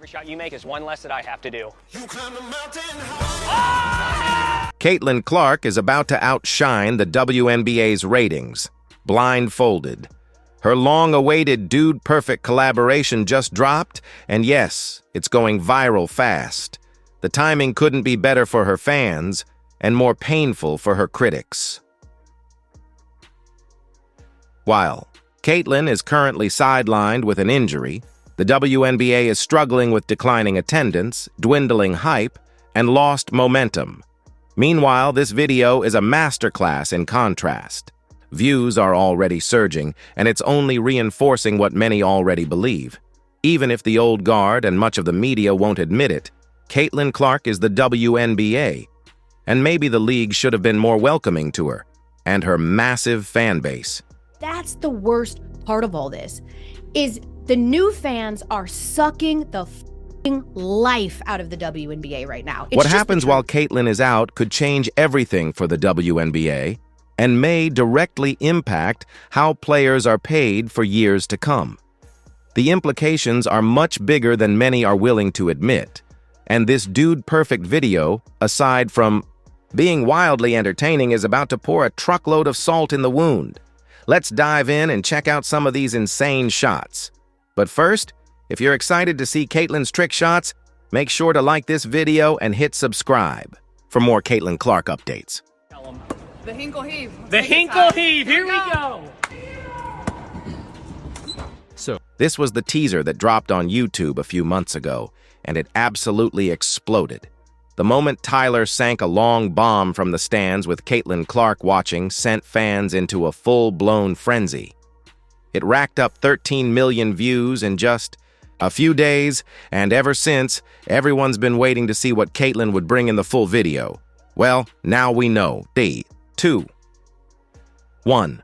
Every shot you make is one less that I have to do. Caitlin Clark is about to outshine the WNBA's ratings, blindfolded. Her long-awaited Dude Perfect collaboration just dropped, and yes, it's going viral fast. The timing couldn't be better for her fans, and more painful for her critics. While Caitlin is currently sidelined with an injury, the WNBA is struggling with declining attendance, dwindling hype, and lost momentum. Meanwhile, this video is a masterclass in contrast. Views are already surging, and it's only reinforcing what many already believe. Even if the old guard and much of the media won't admit it, Caitlin Clark is the WNBA, and maybe the league should have been more welcoming to her and her massive fan base. That's the worst part of all this, is the new fans are sucking the life out of the WNBA right now. What happens while Caitlin is out could change everything for the WNBA and may directly impact how players are paid for years to come. The implications are much bigger than many are willing to admit, and this Dude Perfect video, aside from being wildly entertaining, is about to pour a truckload of salt in the wound. Let's dive in and check out some of these insane shots. But first, if you're excited to see Caitlin's trick shots, make sure to like this video and hit subscribe for more Caitlin Clark updates. The Hinkle Heave. The Hinkle Heave, here we go! So, this was the teaser that dropped on YouTube a few months ago, and it absolutely exploded. The moment Tyler sank a long bomb from the stands with Caitlin Clark watching sent fans into a full-blown frenzy. It racked up 13 million views in just a few days, and ever since, everyone's been waiting to see what Caitlin would bring in the full video. Well, now we know. 2. 1.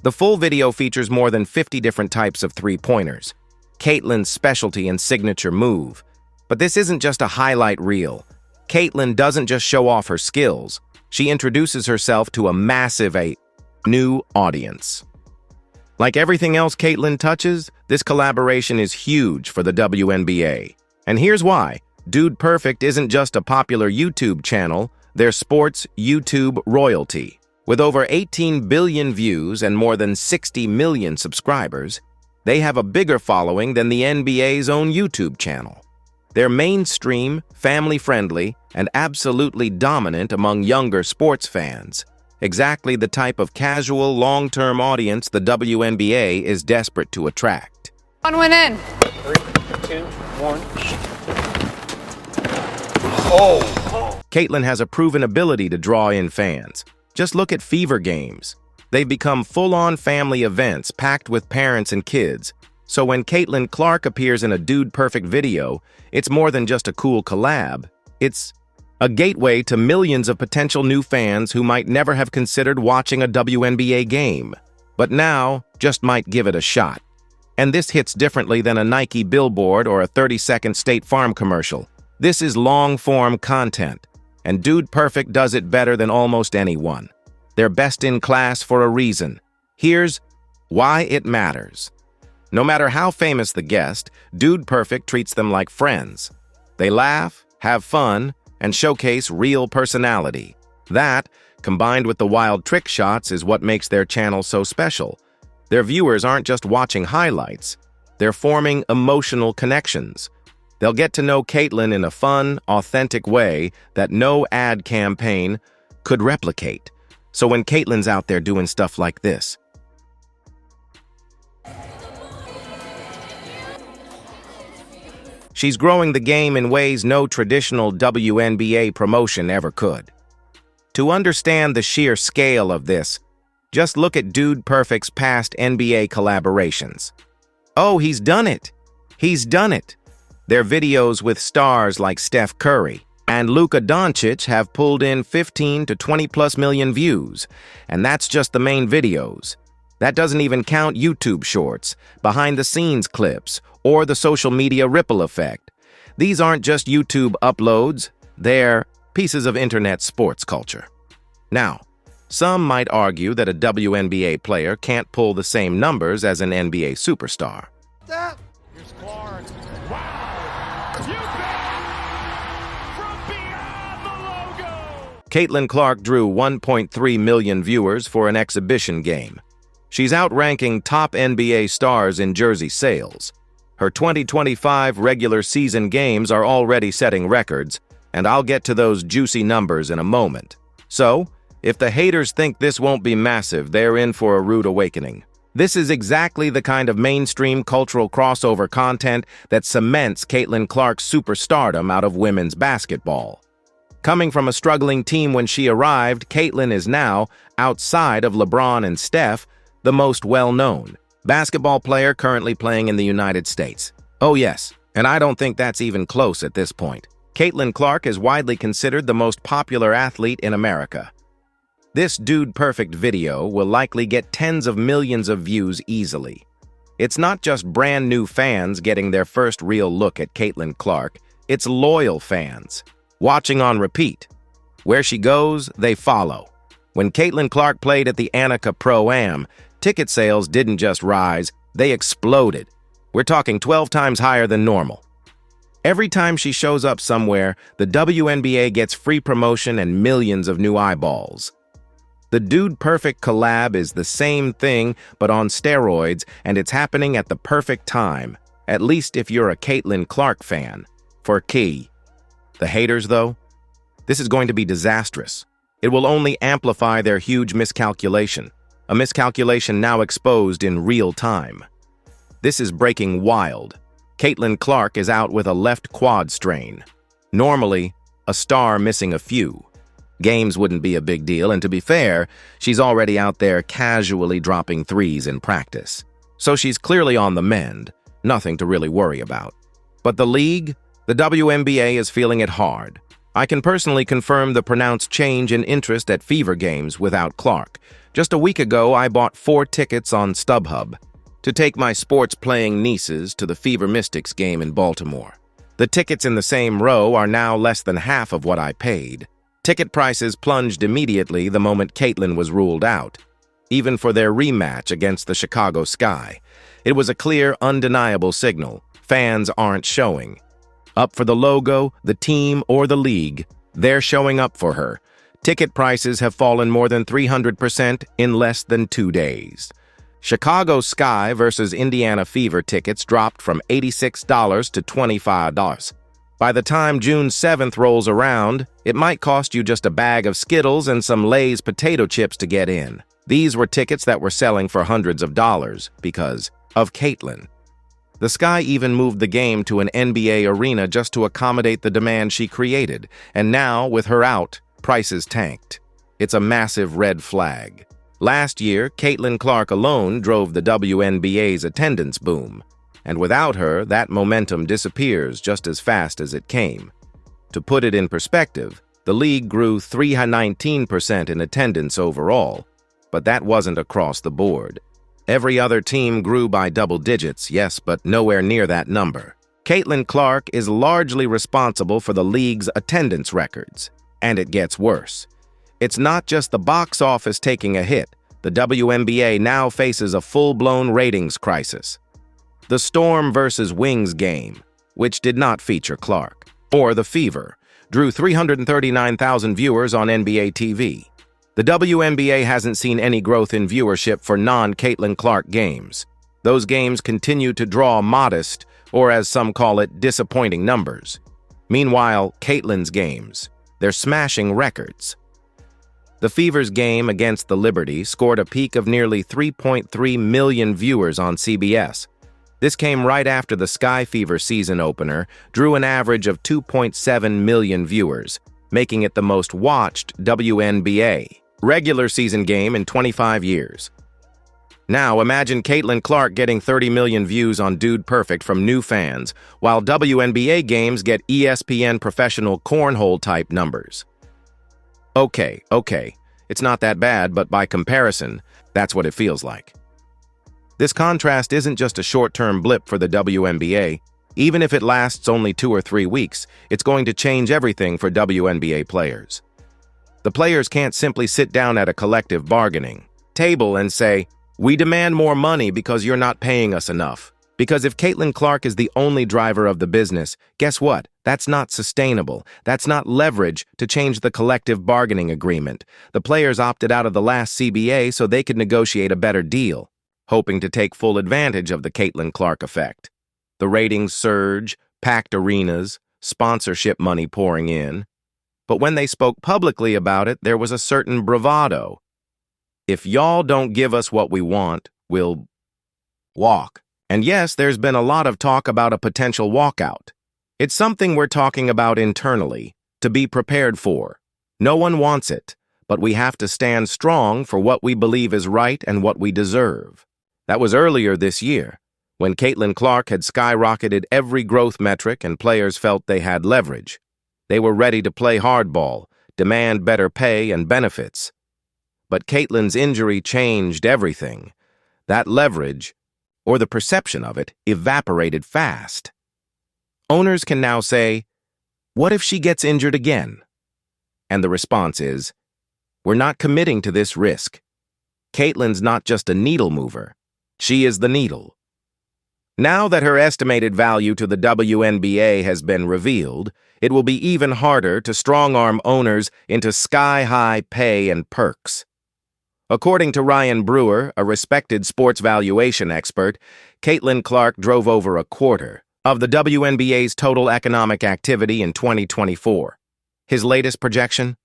The full video features more than 50 different types of three-pointers, Caitlin's specialty and signature move. But this isn't just a highlight reel. Caitlin doesn't just show off her skills. She introduces herself to a massive new audience. Like everything else Caitlin touches, this collaboration is huge for the WNBA. And here's why. Dude Perfect isn't just a popular YouTube channel, they're sports YouTube royalty. With over 18 billion views and more than 60 million subscribers, they have a bigger following than the NBA's own YouTube channel. They're mainstream, family-friendly, and absolutely dominant among younger sports fans. Exactly the type of casual, long-term audience the WNBA is desperate to attract. One went in. 3, 2, 1. Caitlin has a proven ability to draw in fans. Just look at Fever Games. They've become full-on family events packed with parents and kids. So when Caitlin Clark appears in a Dude Perfect video, it's more than just a cool collab. It's a gateway to millions of potential new fans who might never have considered watching a WNBA game, but now just might give it a shot. And this hits differently than a Nike billboard or a 30-second State Farm commercial. This is long-form content, and Dude Perfect does it better than almost anyone. They're best in class for a reason. Here's why it matters. No matter how famous the guest, Dude Perfect treats them like friends. They laugh, have fun, and showcase real personality. That, combined with the wild trick shots, is what makes their channel so special. Their viewers aren't just watching highlights, they're forming emotional connections. They'll get to know Caitlin in a fun, authentic way that no ad campaign could replicate. So when Caitlin's out there doing stuff like this, she's growing the game in ways no traditional WNBA promotion ever could. To understand the sheer scale of this, just look at Dude Perfect's past NBA collaborations. Oh, he's done it! He's done it! Their videos with stars like Steph Curry and Luka Doncic have pulled in 15 to 20+ million views, and that's just the main videos. That doesn't even count YouTube shorts, behind-the-scenes clips, or the social media ripple effect. These aren't just YouTube uploads, they're pieces of internet sports culture. Now, some might argue that a WNBA player can't pull the same numbers as an NBA superstar. Here's Clark. Caitlin Clark drew 1.3 million viewers for an exhibition game. She's outranking top NBA stars in jersey sales. Her 2025 regular season games are already setting records, and I'll get to those juicy numbers in a moment. So, if the haters think this won't be massive, they're in for a rude awakening. This is exactly the kind of mainstream cultural crossover content that cements Caitlin Clark's superstardom out of women's basketball. Coming from a struggling team when she arrived, Caitlin is now, outside of LeBron and Steph, the most well-known basketball player currently playing in the United States. Oh yes, and I don't think that's even close at this point. Caitlin Clark is widely considered the most popular athlete in America. This Dude Perfect video will likely get tens of millions of views easily. It's not just brand new fans getting their first real look at Caitlin Clark, it's loyal fans, watching on repeat. Where she goes, they follow. When Caitlin Clark played at the Annika Pro-Am, ticket sales didn't just rise, they exploded. We're talking 12 times higher than normal. Every time she shows up somewhere, the WNBA gets free promotion and millions of new eyeballs. The Dude Perfect collab is the same thing, but on steroids, and it's happening at the perfect time, at least if you're a Caitlin Clark fan. For key. The haters, though? This is going to be disastrous. It will only amplify their huge miscalculation, a miscalculation now exposed in real time. This is breaking wild. Caitlin Clark is out with a left quad strain. Normally, a star missing a few. Games wouldn't be a big deal, and to be fair, she's already out there casually dropping threes in practice. So she's clearly on the mend, nothing to really worry about. But the league? The WNBA is feeling it hard. I can personally confirm the pronounced change in interest at Fever games without Clark. Just a week ago, I bought 4 tickets on StubHub to take my sports-playing nieces to the Fever Mystics game in Baltimore. The tickets in the same row are now less than half of what I paid. Ticket prices plunged immediately the moment Caitlin was ruled out, even for their rematch against the Chicago Sky. It was a clear, undeniable signal. Fans aren't showing up for the logo, the team, or the league. They're showing up for her. Ticket prices have fallen more than 300% in less than 2 days. Chicago Sky versus Indiana Fever tickets dropped from $86 to $25. By the time June 7th rolls around, it might cost you just a bag of Skittles and some Lay's potato chips to get in. These were tickets that were selling for hundreds of dollars because of Caitlin. The Sky even moved the game to an NBA arena just to accommodate the demand she created, and now, with her out, prices tanked. It's a massive red flag. Last year, Caitlin Clark alone drove the WNBA's attendance boom, and without her, that momentum disappears just as fast as it came. To put it in perspective, the league grew 319% in attendance overall, but that wasn't across the board. Every other team grew by double digits, yes, but nowhere near that number. Caitlin Clark is largely responsible for the league's attendance records, and it gets worse. It's not just the box office taking a hit. The WNBA now faces a full-blown ratings crisis. The Storm versus Wings game, which did not feature Clark, or the Fever, drew 339,000 viewers on NBA TV. The WNBA hasn't seen any growth in viewership for non-Caitlin Clark games. Those games continue to draw modest, or as some call it, disappointing numbers. Meanwhile, Caitlin's games, they're smashing records. The Fever's game against the Liberty scored a peak of nearly 3.3 million viewers on CBS. This came right after the Sky Fever season opener drew an average of 2.7 million viewers, making it the most watched WNBA regular season game in 25 years. Now imagine Caitlin Clark getting 30 million views on Dude Perfect from new fans, while WNBA games get ESPN professional cornhole-type numbers. Okay, it's not that bad, but by comparison, that's what it feels like. This contrast isn't just a short-term blip for the WNBA. Even if it lasts only 2 or 3 weeks, it's going to change everything for WNBA players. The players can't simply sit down at a collective bargaining table and say, "We demand more money because you're not paying us enough." Because if Caitlin Clark is the only driver of the business, guess what? That's not sustainable. That's not leverage to change the collective bargaining agreement. The players opted out of the last CBA so they could negotiate a better deal, hoping to take full advantage of the Caitlin Clark effect. The ratings surge, packed arenas, sponsorship money pouring in. But when they spoke publicly about it, there was a certain bravado. If y'all don't give us what we want, we'll walk. And yes, there's been a lot of talk about a potential walkout. It's something we're talking about internally, to be prepared for. No one wants it, but we have to stand strong for what we believe is right and what we deserve. That was earlier this year, when Caitlin Clark had skyrocketed every growth metric and players felt they had leverage. They were ready to play hardball, demand better pay and benefits. But Caitlin's injury changed everything. That leverage, or the perception of it, evaporated fast. Owners can now say, "What if she gets injured again?" And the response is, "We're not committing to this risk. Caitlin's not just a needle mover. She is the needle." Now that her estimated value to the WNBA has been revealed, it will be even harder to strong-arm owners into sky-high pay and perks. According to Ryan Brewer, a respected sports valuation expert, Caitlin Clark drove over a quarter of the WNBA's total economic activity in 2024. His latest projection?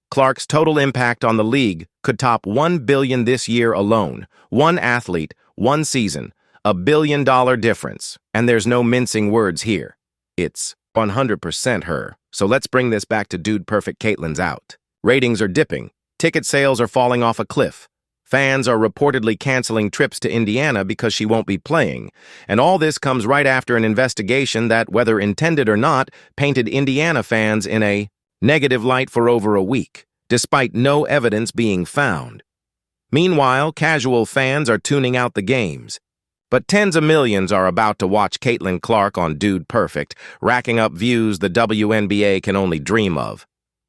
Clark's total impact on the league could top $1 billion this year alone. One athlete, one season, $1 billion difference. And there's no mincing words here. It's 100% her. So let's bring this back to Dude Perfect. Caitlin's out. Ratings are dipping. Ticket sales are falling off a cliff. Fans are reportedly canceling trips to Indiana because she won't be playing. And all this comes right after an investigation that, whether intended or not, painted Indiana fans in a negative light for over a week, despite no evidence being found. Meanwhile, casual fans are tuning out the games. But tens of millions are about to watch Caitlin Clark on Dude Perfect, racking up views the WNBA can only dream of.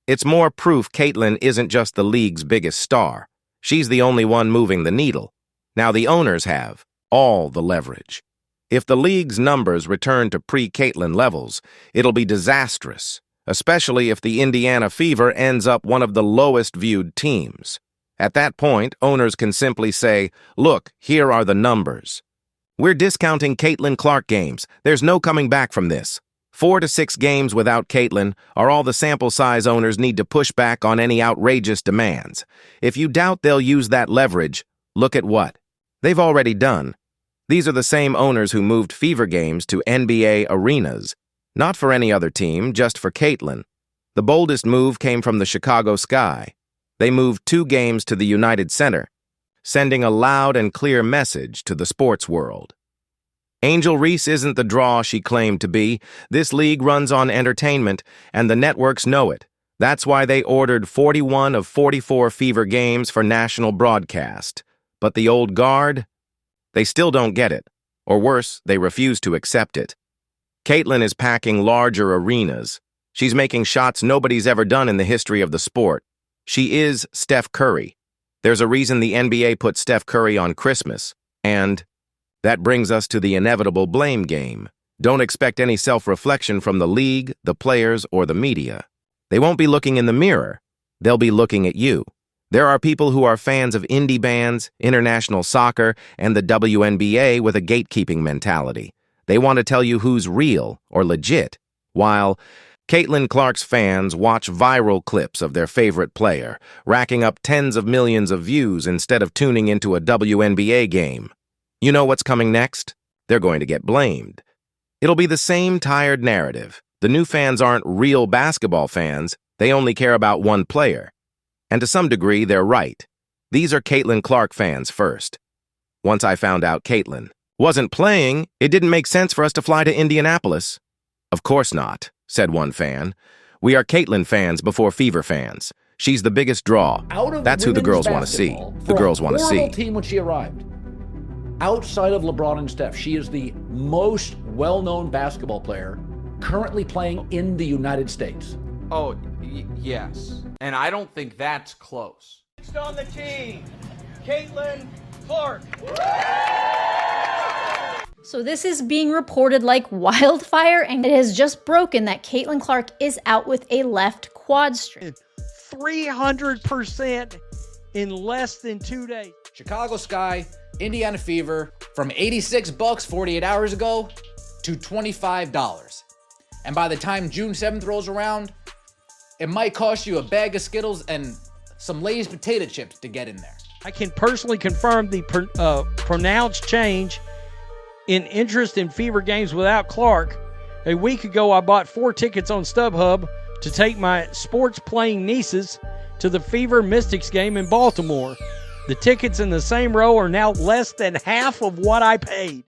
It's more proof Caitlin isn't just the league's biggest star. She's the only one moving the needle. Now the owners have all the leverage. If the league's numbers return to pre-Caitlin levels, it'll be disastrous, especially if the Indiana Fever ends up one of the lowest-viewed teams. At that point, owners can simply say, "Look, here are the numbers. We're discounting Caitlin Clark games. There's no coming back from this. 4 to 6 games without Caitlin are all the sample size owners need to push back on any outrageous demands. If you doubt they'll use that leverage, look at what they've already done. These are the same owners who moved Fever games to NBA arenas. Not for any other team, just for Caitlin. The boldest move came from the Chicago Sky. They moved 2 games to the United Center, sending a loud and clear message to the sports world. Angel Reese isn't the draw she claimed to be. This league runs on entertainment, and the networks know it. That's why they ordered 41 of 44 Fever games for national broadcast. But the old guard? They still don't get it. Or worse, they refuse to accept it. Caitlin is packing larger arenas. She's making shots nobody's ever done in the history of the sport. She is Steph Curry. There's a reason the NBA put Steph Curry on Christmas. And that brings us to the inevitable blame game. Don't expect any self-reflection from the league, the players, or the media. They won't be looking in the mirror. They'll be looking at you. There are people who are fans of indie bands, international soccer, and the WNBA with a gatekeeping mentality. They want to tell you who's real or legit, while Caitlin Clark's fans watch viral clips of their favorite player, racking up tens of millions of views instead of tuning into a WNBA game. You know what's coming next? They're going to get blamed. It'll be the same tired narrative. The new fans aren't real basketball fans. They only care about one player. And to some degree, they're right. These are Caitlin Clark fans first. Once I found out Caitlin wasn't playing, it didn't make sense for us to fly to Indianapolis. Of course not, said one fan. We are Caitlin fans before Fever fans. She's the biggest draw. That's who the girls want to see. The girls want to see. Team when she arrived. Outside of LeBron and Steph, she is the most well-known basketball player currently playing in the United States. Oh, yes. And I don't think that's close. Next on the team, Caitlin Clark. So this is being reported like wildfire, and it has just broken that Caitlin Clark is out with a left quad strain. 300% in less than 2 days. Chicago Sky, Indiana Fever, from $86 48 hours ago to $25. And by the time June 7th rolls around, it might cost you a bag of Skittles and some Lay's potato chips to get in there. I can personally confirm the pronounced change in interest in Fever games without Clark. A week ago, I bought 4 tickets on StubHub to take my sports-playing nieces to the Fever Mystics game in Baltimore. The tickets in the same row are now less than half of what I paid.